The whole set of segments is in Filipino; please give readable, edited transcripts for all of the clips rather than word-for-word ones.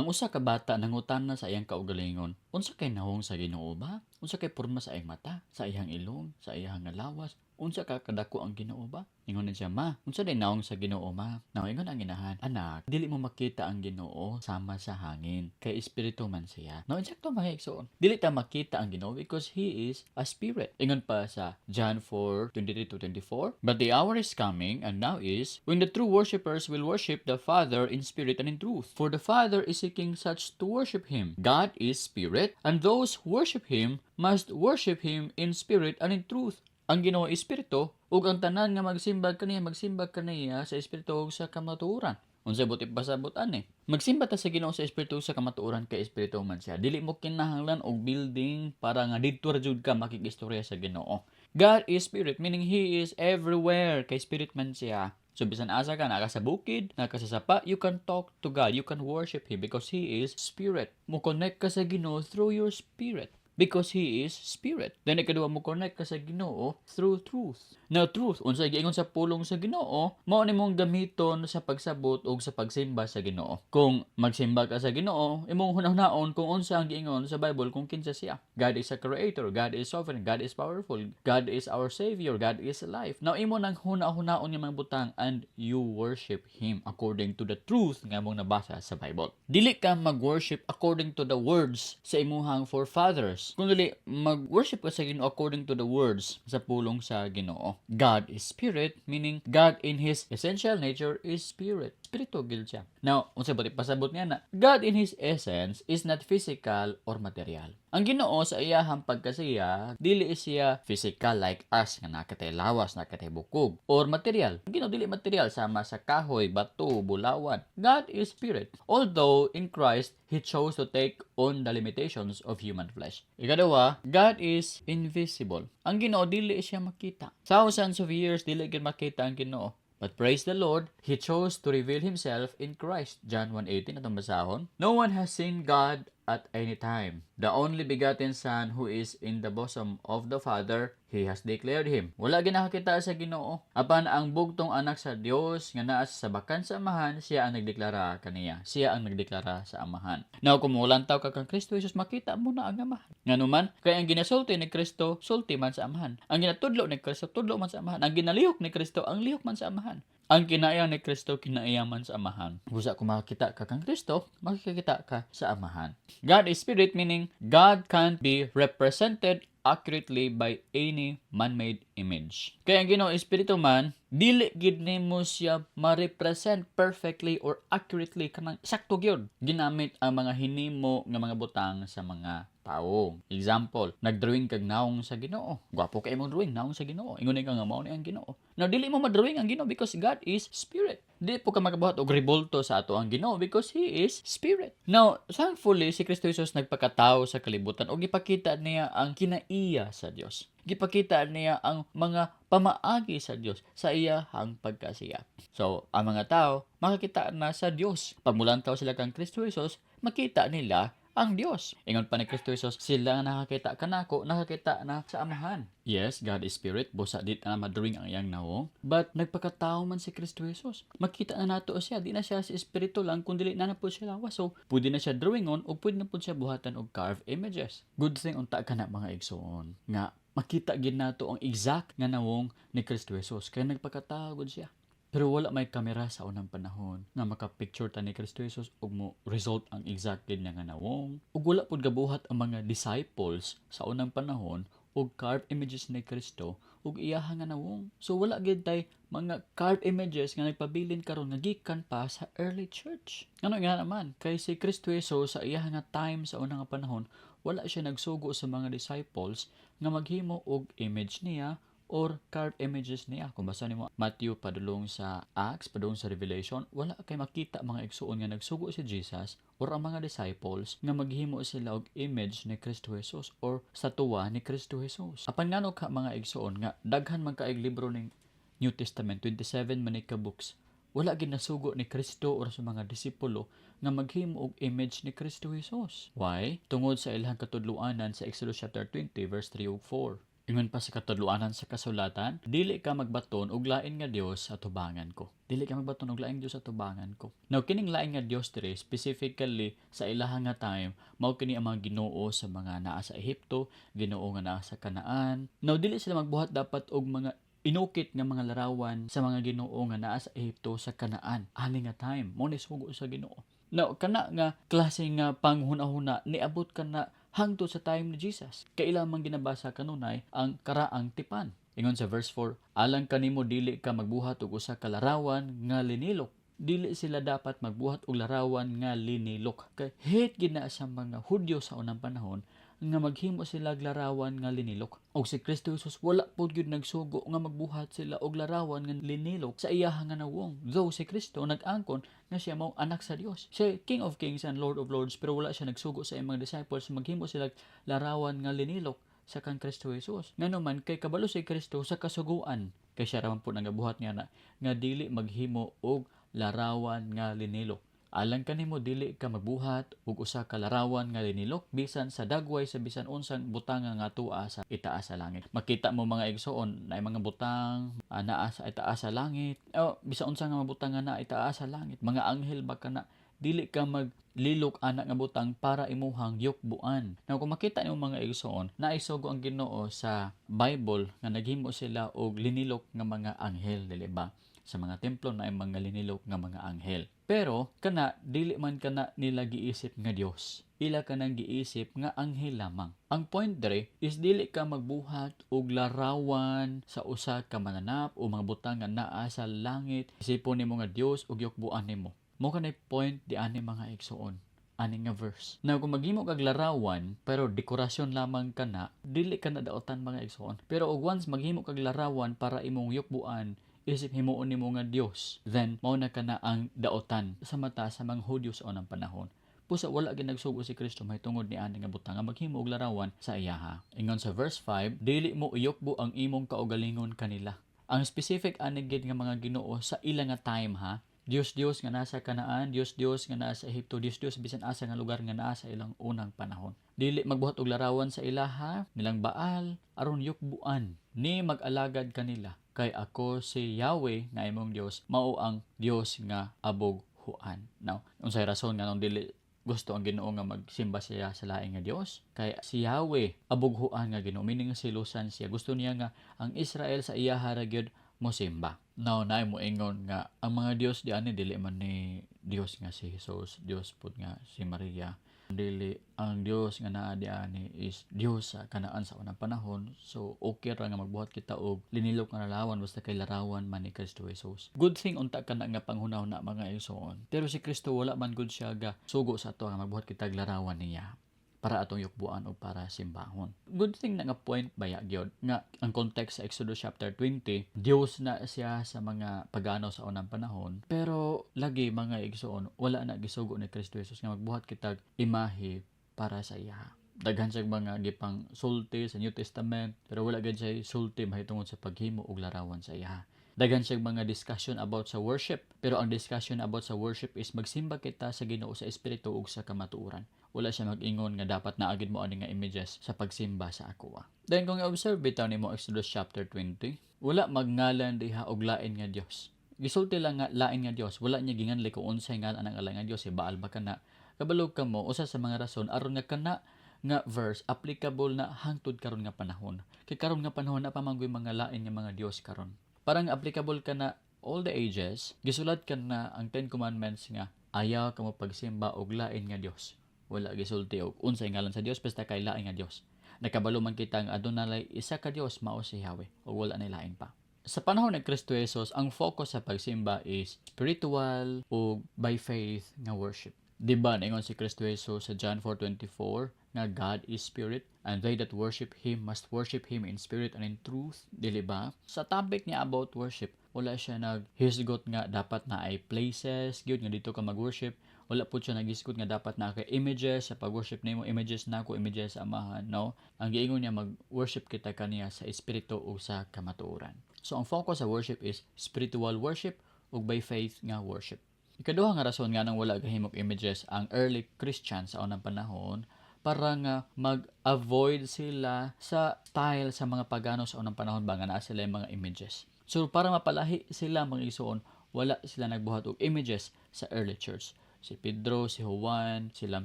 Ang usa ka bata nangutana sa iyang kaugalingon, unsa kay nahong sa Ginoo ba? Unsa kay porma sa iyang mata, sa iyang ilong, sa iyang lawas? Unsa ka kadako ang Ginoo ba? Ingon siya, ma, unsa day naong sa Ginoo, ma? Ingon ang inahan, anak, dili mo makita ang Ginoo sama sa hangin, kay espiritu man siya. Insakto mga igsoon. Dili ta makita ang Ginoo because He is a spirit. Ingon pa sa John 4:23-24, but the hour is coming, and now is, when the true worshippers will worship the Father in spirit and in truth. For the Father is seeking such to worship Him. God is spirit, and those who worship Him must worship Him in spirit and in truth. Ang Ginoo espiritu, ug ang tanan nga magsimbag kaniya sa espiritu ug sa kamatuoran. Unsay buti pasabot ani? Magsimba ta sa Ginoo sa espiritu sa kamatuoran kay espiritu man siya. Dili mo kinahanglan og building para nga didto ra jud ka makikistorya sa Ginoo. God is spirit, meaning He is everywhere kay spirit man siya. So bisan asa ka, naka sa bukid, naka sa sapa, you can talk to God, you can worship Him because He is spirit. Mo connect ka sa Ginoo through your spirit. Because He is spirit. Then ikaduha mo connect ka sa Ginoo through truth. Now truth, unsay giingon sa pulong sa Ginoo, mao nimong gamiton sa pagsabot ug sa pagsimba sa Ginoo. Kung magsimba ka sa Ginoo, imong hunahunahon kung unsa ang giingon sa Bible kung kinsa siya. God is a creator, God is sovereign, God is powerful, God is our savior, God is alive. Now imo nang hunahunahon nga mga butang and you worship Him according to the truth nga mong nabasa sa Bible. Dili ka mag-worship according to the words sa imuhang forefathers. Kung dili mag-worship ka sa Ginoo according to the words sa pulong sa Ginoo. God is spirit, meaning God in His essential nature is spirit. Spirito gil siya. Now, unsay ba pasabot niya na God in His essence is not physical or material. Ang Ginoo sa iyahang pagkasiya, dili siya physical like us nga nakatay lawas, nakatay bukog, or material. Ang Ginoo dili material sama sa kahoy, bato, bulawan. God is spirit. Although in Christ He chose to take on the limitations of human flesh. Ikadawa, God is invisible. Ang Ginoo dili siya makita. Thousands of years dili gyud makita ang Ginoo. But praise the Lord, He chose to reveal Himself in Christ. John 1:18 atong basahon. No one has seen God at any time. The only begotten Son who is in the bosom of the Father, He has declared Him. Wala ginakita sa Ginoo. Apan ang bugtong anak sa Dios nga naa sa bakan sa Amahan, siya ang nagdeklara kaniya. Siya ang nagdeklara sa Amahan. Now, kung mulantaw ka kang Kristo Jesus, makita mo na ang Amahan. Nganuman, kaya ang ginasulti ni Kristo, sulti man sa Amahan. Ang ginatudlo ni Kristo, tudlo man sa Amahan. Ang ginalihok ni Kristo, ang lihok man sa Amahan. Ang kinaiya ni Kristo, kinaiya man sa Amahan. Busa kung makakita ka kang Kristo, makikita ka sa Amahan. God is spirit, meaning God can't be represented accurately by any man-made image. Kaya ang Ginoo espiritu man, dili gid nimo siya ma-represent perfectly or accurately kanang sakto gyud ginamit ang mga hinimo nga mga butang sa mga tao. Example, nagdrawing kag naong sa Ginoo. Gwapo kay imong drawing naong sa Ginoo. Ingon ka nga mao ni ang Ginoo. Now dili mo ma-drawing ang Ginoo because God is spirit. Dili po ka makabuhat og rebulto sa ato ang Ginoo because He is spirit. Now, thankfully si Kristo Jesus nagpakatao sa kalibutan ug gipakita niya ang kinaiya sa Dios. Gipakita niya ang mga pamaagi sa Dios sa iyahang pagkasiya. So, ang mga tao makakita na sa Dios. Pagmulantaw sila kang Kristo Jesus, makita nila ang Dios. Ingon pa ni Kristo Jesus, sila nga nakakita kanako, nakakita na sa Amahan. Yes, God is spirit, busa dit na madrawing ang iyang nawong, but nagpakatao man si Kristo Jesus. Makita na nato siya, di na siya si espiritu lang, kundi na po siya lawas. So, pwede na siya drawingon o pwede na po siya buhatan og carved images. Good thing unta ka na mga igsoon nga makita gid nato ang exact nga nawong ni Kristo Jesus kay nagpakatao gud siya. Pero wala may kamera sa unang panahon nga maka-picture ta ni Kristo Jesus ug mo result ang exact gid nga nawong. Ug wala pud gabuhat ang mga disciples sa unang panahon og carved images ni Kristo ug iyaha nga nawong. So wala gid tay mga carved images nga nagpabilin karon nga gikan pa sa early church. Ano nga naman kay si Kristo Jesus sa iyaha nga time sa unang panahon wala siya nagsugo sa mga disciples nga maghimo og image niya or carved images niya. Kung basa nimo Matthew padulong sa Acts, padulong sa Revelation, wala kay makita mga igsuon nga nagsugo si Jesus or ang mga disciples nga maghimo sila og image ni Kristo Jesus or statua ni Kristo Jesus. Apan ngano ka mga igsuon nga daghan man kaayong libro ning New Testament, 27 man ka books. Wala gid nasugo ni Kristo or sa mga disipulo nga maghimo og image ni Kristo Jesus. Why? Tungod sa ilang katudluanan sa Exodus chapter 20 verse 3 ug 4. Ingon pa sa katudloanan sa kasulatan, dili ka magbaton og lain nga Dios sa tubangan ko. Dili ka magbaton og lain Dios sa tubangan ko. Now kining lain nga Dios diri specifically sa ilaha nga time mao kini ang mga Ginoo sa mga naa sa Ehipto, Ginoo nga naa sa Kanaan. Now dili sila magbuhat dapat og mga inukit nga mga larawan sa mga Ginoo nga naa sa Ehipto sa Kanaan. Ani nga time mo ni sugo sa Ginoo. Now kana nga klase nga panghuna-huna niabot kana hangtod sa time ni Jesus. Kailan man ginabasa kanunay ang karaang tipan. Ingon sa verse 4, alang kanimo dili ka magbuhat og usa ka larawan nga linilok. Dili sila dapat magbuhat og larawan nga linilok. Kay hate gina sa mga Hudyo sa unang panahon nga maghimo sila og larawan nga linilok. Og si Kristo Jesus wala pod gyud nagsugo nga magbuhat sila og larawan nga linilok sa iyaha nga nawong. Though si Kristo nag-angkon nga siya mao anak sa Dios. Siya King of Kings and Lord of Lords, pero wala siya nagsugo sa iyang mga disciples maghimo sila larawan nga linilok sa kang Kristo Jesus. Nganuman kay kabalo si Kristo sa kasuguan kay siya raman po nagabuhat nga nga dili maghimo og larawan nga linilok. Alang kanimo dili ka magbuhat og usa ka larawan nga linilok bisan sa dagway sa bisan unsang butang nga tua sa itaas sa langit. Makita mo mga igsoon na mga butang naa sa itaas sa langit. Bisan unsa nga mga butang nga naa itaas sa langit. Mga anghel ba kana dili ka maglilok anak nga butang para imuhang yukbuan. Now kung makita nimo mga igsoon, naisugo ang Ginoo sa Bible nga naghimo sila og linilok nga mga anghel, dili ba? Sa mga templo na ay mga linilok nga mga anghel. Pero kana dili man kana nila giisip nga Dios. Ila ka nang giisip nga anghel lamang. Ang point dere is dili ka magbuhat og larawan sa usa ka mananap o mga butang nga naa sa langit. Isipon nimo nga Dios ug yukbuan nimo. Mo kanay point di ani mga igsoon. Ani nga verse. Now kung maghimo kag larawan pero dekorasyon lamang kana, dili ka na daotan mga igsoon. Pero og once maghimo kag larawan para imong yukbuan, isip himuon nimo nga Dios, then mao na kana ang daotan sa mata sa mga Hudyo sa unang panahon. Pusa wala gyud nagsugo si Kristo mahitungod ni ani nga butang nga maghimo og larawan sa iyaha. Ingon sa verse 5, dili mo iyukbo ang imong kaugalingon kanila. Ang specific ani gid nga mga Ginoo sa ila nga time ha. Dios nga nasa Kanaan, Dios nga nasa Ehipto, Dios bisan asa nga lugar nga naa sa ilang unang panahon. Dili magbuhat og larawan sa ilaha, nilang Baal aron yukbuan ni mag-alagad kanila. Kay ako si Yahweh nga imong Dios, mao ang Dios nga aboghuan. Now, unsay rason nga nung dili gusto ang Ginoo nga magsimba siya sa laing nga Dios? Kay si Yahweh aboghuan nga Ginoo, meaning silusan siya. Gusto niya nga ang Israel sa iyaha ra gyud mosimba. Now, naay mo ingon nga ang mga Dios di ani dili man ni Dios nga si Jesus, Dios pud nga si Maria. Dili ang Dios nga naa di ani is Dios sa Kanaan sa unang panahon. So okay ra nga magbuhat kita og linilok nga larawan basta kay larawan man ni Kristo Jesus. Good thing unta kana nga panghunahuna mga igsoon. Pero si Kristo wala man gud siya ga sugo sa ato nga magbuhat kita og larawan niya para atong yukbuan o para simbahon. Good thing na nga point baya gyud nga ang context sa Exodus chapter 20, Dios na siya sa mga pagano sa unang panahon, pero lagi mga igsoon wala na gisugo ni Kristo Jesus nga magbuhat kitag imahe para sa iya. Daghan siya mga gipang sulti sa New Testament, pero wala gid siya sulti mahitungod sa paghimo og larawan sa iya. Daghan siya mga discussion about sa worship, pero ang discussion about sa worship is magsimba kita sa Ginoo sa espiritu ug sa kamatuoran. Wala siya mag-ingon nga dapat naagid mo ani nga images sa pagsimba sa akoa. Then kung i-observe bitaw nimo Exodus chapter 20, wala magngalan diha og lain nga Dios. Gisulti lang nga lain nga Dios, wala niya ginganli kung unsay ngalan ang lain nga Dios, si Baal ba kana. Kabalo ka mo usa sa mga rason aron nga kana nga verse applicable na hangtod karon nga panahon. Kay karon nga panahon na pamanggoy mga lain nga mga Dios karon. Parang applicable ka na all the ages, gisulat ka na ang 10 commandments nga ayaw ka mo pagsimba og lain nga Dios. Wala gisulti og unsay ngalan sa Dios basta kay lain nga Dios. Nakabalo man kita nga adunay isa ka Dios mao si Yahweh o wala na lain pa. Sa panahon ni Kristo Jesus, ang focus sa pagsimba is spiritual o by faith nga worship. Diba naingon si Kristo Jesus sa John 4:24 nga God is spirit and they that worship Him must worship Him in spirit and in truth. Dili ba? Sa topic niya about worship, wala siya naghisgot nga dapat na ay places, gyud nga dito ka mag-worship. Wala po siya naghisgot nga dapat na kay images sa pag-worship nimo, images na ko, images sa amahan. No? Ang giingon niya mag-worship kita kaniya sa espiritu o sa kamatuoran. So ang focus sa worship is spiritual worship ug by faith nga worship. Ikaduha nga rason nga nang wala gahimok images ang early Christians sa unang panahon para nga mag-avoid sila sa style sa mga pagano sa unang panahon ba nga naa sila yung mga images. So para mapalahi sila mga igsoon, wala sila nagbuhat og images sa early church. Si Pedro, si Juan, silang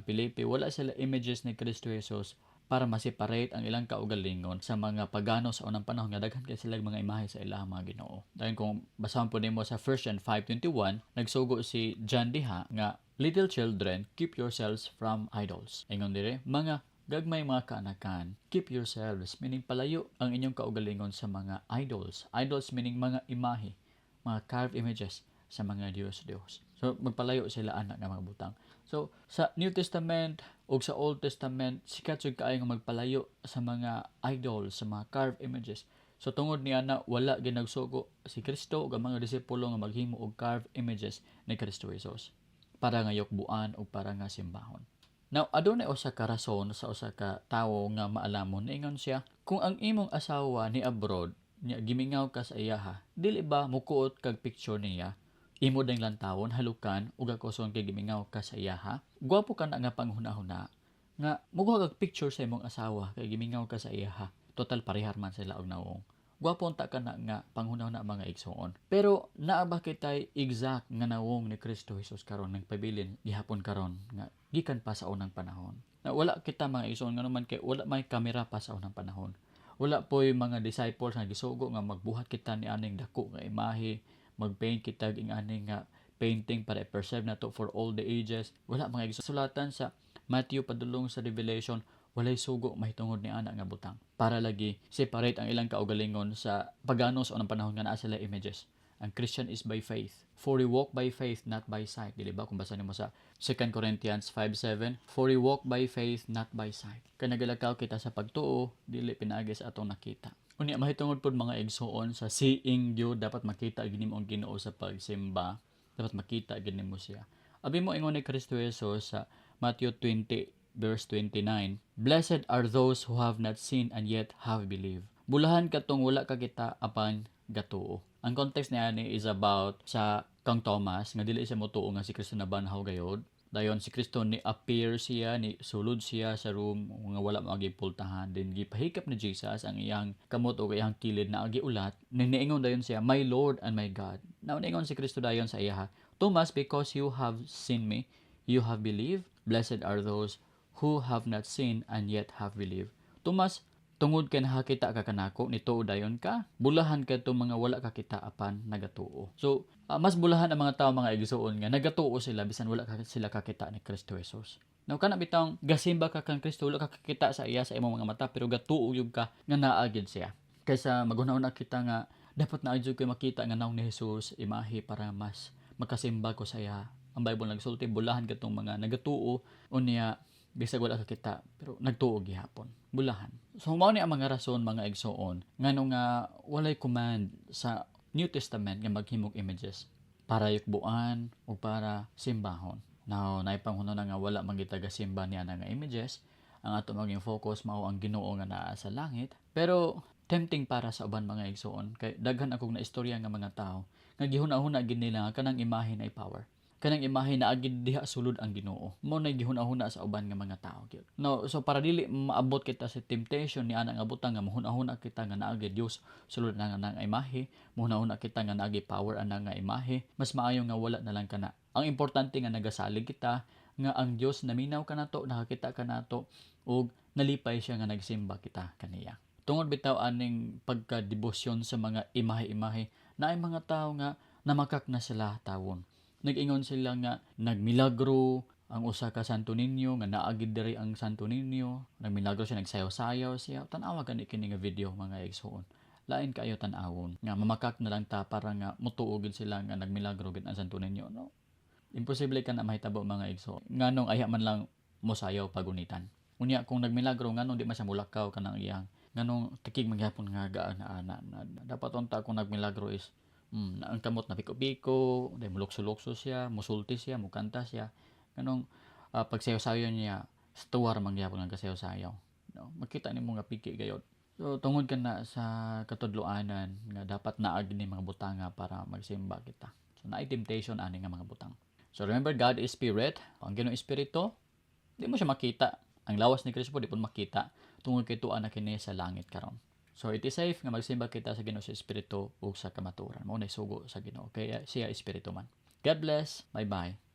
Felipe, wala sila images ni Kristo Jesus para ma-separate ang ilang kaugalingon sa mga pagano sa unang panahon nga daghan kay sila mga imahe sa ilang mga Ginoo. Dahil kung basahon po nimo sa 1 John 5:21, nagsugo si John diha nga, "Little children, keep yourselves from idols." Ingon dire, mga gagmay mga kaanakan, keep yourselves, meaning palayo ang inyong kaugalingon sa mga idols. Idols meaning mga imahe, mga carved images sa mga Diyos. So, magpalayo sila anak nga mga butang. So, sa New Testament o sa Old Testament, sikat jud kaayo nga magpalayo sa mga idols, sa mga carved images. So, tungod ni ana, wala ginagsugo si Kristo o ang mga disipulo nga maghimo og carved images ni Kristo Jesus para nga yukbuan o para nga simbahon. Now, adunay usa ka rason sa usa ka tawo nga maalamon, ingon siya, kung ang imong asawa ni abroad, niya gimingaw ka sa iyaha, dili ba mukuot kag picture niya, imo ding lantawon, halukan, ug akoson kay gimingaw ka sa iyaha? Gwapo ka na nga panghuna-huna, nga mukuha kag picture sa imong asawa, kay gimingaw ka sa iyaha. Total parehar man sila og nawong. Gwapo unta ka na nga panghuna-huna mga igsoon. Pero naa ba kitay exact nga nawong ni Kristo Jesus karon nagpabilin gihapon karon nga gikan pa sa unang panahon? Na wala kita mga igsoon nga naman kay wala may kamera pa sa unang panahon. Wala po yung mga disciples nga gisugo nga magbuhat kita ni aning dako nga imahe, magpaint kita ing aning nga painting para i-preserve na to for all the ages. Wala mga sulatan sa Matthew padulong sa Revelation, walay sugo mahitungod ni anak nga butang. Para lagi separate ang ilang kaugalingon sa pagano sa unang panahon nga naa sila images. Ang Christian is by faith. For we walk by faith, not by sight. Dili ba? Kung basa nimo sa 2 Corinthians 5:7, for we walk by faith, not by sight. Kaya nagalakaw kita sa pagtuo, dili pinaagi sa atong nakita. Unya mahitungod pod mga igsoon sa seeing Diyo, dapat makita gini mo ang Ginoo sa pagsimba, dapat makita gini mo siya. Abi mo ingon ni Kristo Jesus sa Matthew 20 verse 29, "Blessed are those who have not seen and yet have believed." Bulahan katong wala ka kita apan gatuo. Ang context niya ni is about sa kang Thomas nga dili siya motuo nga si Kristo na banhaw gayod. Dayon si Kristo ni appear siya, ni sulod siya sa room nga wala magipultahan, then gipahikap ni Jesus ang iyang kamot o iyang kilid na agiulat, niingon dayon siya, "My Lord and my God." Now niingon si Kristo dayon sa iya, "Thomas, because you have seen me, you have believed. Blessed are those who have not seen and yet have believed." Thomas, tungod kay nakakita ka kanako, nituo dayon ka, bulahan ka itong mga wala kakita apan nagatuo. So, mas bulahan ang mga tao mga igsuon nga nagatuo sila bisan wala sila kakita ni Kristo Jesus. Now kana bitang gasimba ka kang Kristo, wala ka kakita sa iya sa imong mga mata pero gatuo yug ka nga naa gyud siya. Kaysa maghuna-una kita nga dapat naa gyud kay makita nga naong ni Jesus imahe para mas makasimba ko sa iya. Ang Bible nagsulti bulahan katong mga nagatuo unya bisag wala ka kita pero nagtuo gihapon, bulahan. So mao ni ang mga rason mga igsoon ngano nga walay command sa New Testament nga maghimog images para yukbuan o para simbahon. Now naipanghuno na nga wala man kita gasimba niya nga images, ang ato maging focus mao ang Ginoo nga naa sa langit. Pero tempting para sa uban mga igsoon kay daghan akong naistorya nga mga tao nga gihuna-huna gid nila nga kanang imahe na power. Kanang imahe na agid diha sulod ang Ginoo. Mao na gihuna-huna sa uban nga mga tao gyud. No, so para dili maabot kita sa temptation ni ana nga butang nga mahuna-huna kita nga naagi Dios sulod na nga imahe, mahuna-huna kita nga naagi power ana nga imahe, mas maayo nga wala na lang kana. Ang importante nga nagasalig kita nga ang Dios naminaw kanato, nakakita kanato ug nalipay siya nga nagsimba kita kaniya. Tungod bitaw aning pagka-debosyon sa mga imahe-imahe, naay mga tao nga namakak na sila tawon. Nag-ingon sila nga nagmilagro ang usa ka Santo Niño nga naagid diri ang Santo Niño, nagmilagro siya, nagsayaw-sayaw siya. Tan-awa gani kini nga video mga igsoon. Lain kaayo tan-awon nga mamakak na lang ta para nga motuo gid sila nga nagmilagro gid ang Santo Niño, no? Imposible ka na mahitabo mga igsoon. Nganong aya man lang mosayaw pagunitan. Unya kung nagmilagro nganong di man siya mulakaw kanang iyang nganong tikig magyapon nga gaan na dapat unta kung nagmilagro is ang kamot na piko-piko, dahil mulukso-lukso siya, musulti siya, mukanta siya. Ganong pagsayaw-sayaw niya, stuwar mangyapon ng kasayaw-sayaw. No? Makita ni mo nga piki gayod. So, tungod ka na sa katudloanan nga dapat naag ni mga butanga para magsimba kita. So, naay temptation ani nga mga butang. So, remember, God is Spirit. Ang Ginoong Espiritu, di mo siya makita. Ang lawas ni Kristo po di pud makita tungod kay tuwa na kini sa langit karon. So it is safe nga magsimba kita sa Ginoo sa espiritu ug sa kamaturan. Mao nay sugo sa Ginoo kay siya espiritu man. God bless. Bye-bye.